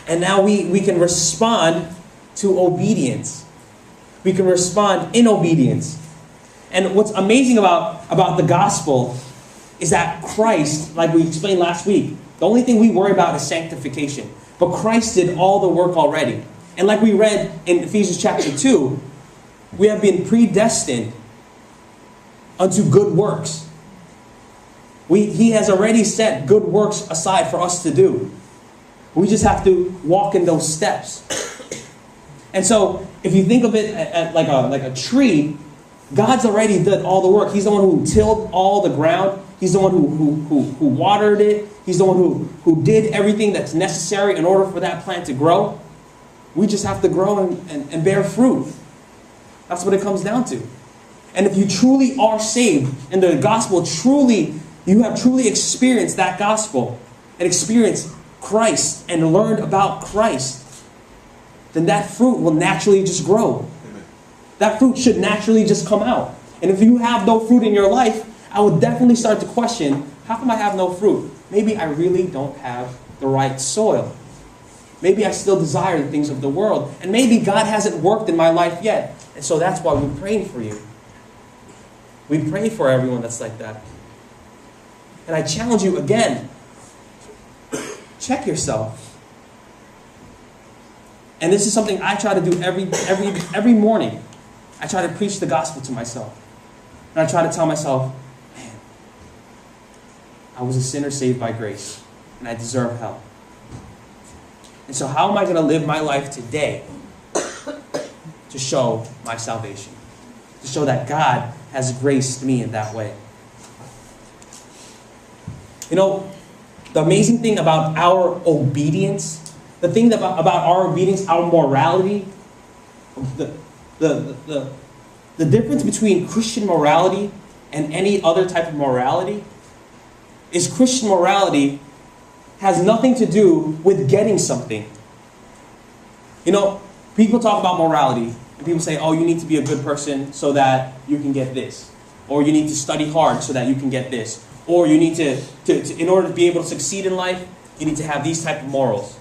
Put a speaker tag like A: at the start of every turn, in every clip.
A: And now we can respond to obedience. We can respond in obedience. And what's amazing about the gospel is that Christ, like we explained last week, the only thing we worry about is sanctification. But Christ did all the work already. And like we read in Ephesians chapter 2, we have been predestined unto good works. He has already set good works aside for us to do. We just have to walk in those steps. And so, if you think of it like a tree, God's already done all the work. He's the one who tilled all the ground. He's the one who watered it. He's the one who did everything that's necessary in order for that plant to grow. We just have to grow and bear fruit. That's what it comes down to. And if you truly are saved, and the gospel you have truly experienced that gospel, and experienced Christ, and learned about Christ, then that fruit will naturally just grow. Amen. That fruit should naturally just come out. And if you have no fruit in your life, I would definitely start to question, how come I have no fruit? Maybe I really don't have the right soil. Maybe I still desire the things of the world. And maybe God hasn't worked in my life yet. And so that's why we're praying for you. We pray for everyone that's like that. And I challenge you again, check yourself. And this is something I try to do every morning. I try to preach the gospel to myself. And I try to tell myself, man, I was a sinner saved by grace, and I deserve hell. And so how am I going to live my life today to show my salvation? To show that God has graced me in that way. You know, the amazing thing about our obedience, the thing about our obedience, our morality, the difference between Christian morality and any other type of morality is Christian morality has nothing to do with getting something. You know, people talk about morality, and people say, oh, you need to be a good person so that you can get this. Or you need to study hard so that you can get this. Or you need to in order to be able to succeed in life, you need to have these type of morals.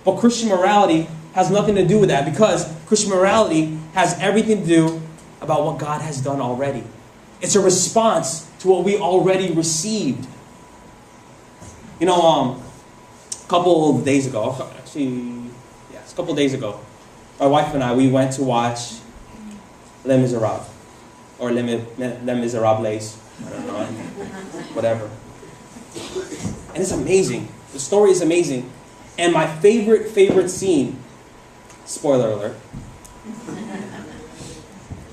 A: But Christian morality has nothing to do with that, because Christian morality has everything to do about what God has done already. It's a response to what we already received. You know, a couple of days ago, my wife and I, we went to watch Les Miserables, or Les Miserables, I don't know, whatever. And it's amazing. The story is amazing. And my favorite scene, spoiler alert,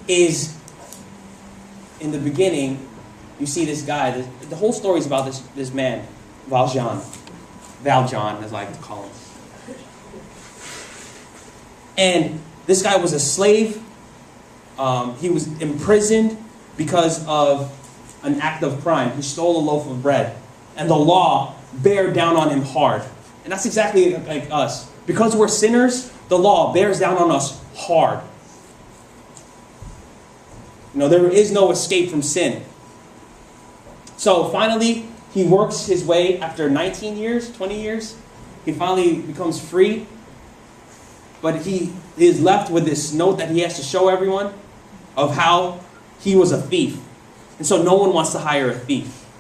A: is in the beginning, you see this guy, the whole story is about this man, Valjean, as I like to call him. And this guy was a slave. He was imprisoned because of an act of crime. He stole a loaf of bread. And the law bear down on him hard. And that's exactly like us. Because we're sinners, the law bears down on us hard. You know, there is no escape from sin. So finally, he works his way, after 19 years, 20 years, he finally becomes free. But he is left with this note that he has to show everyone of how he was a thief. And so no one wants to hire a thief.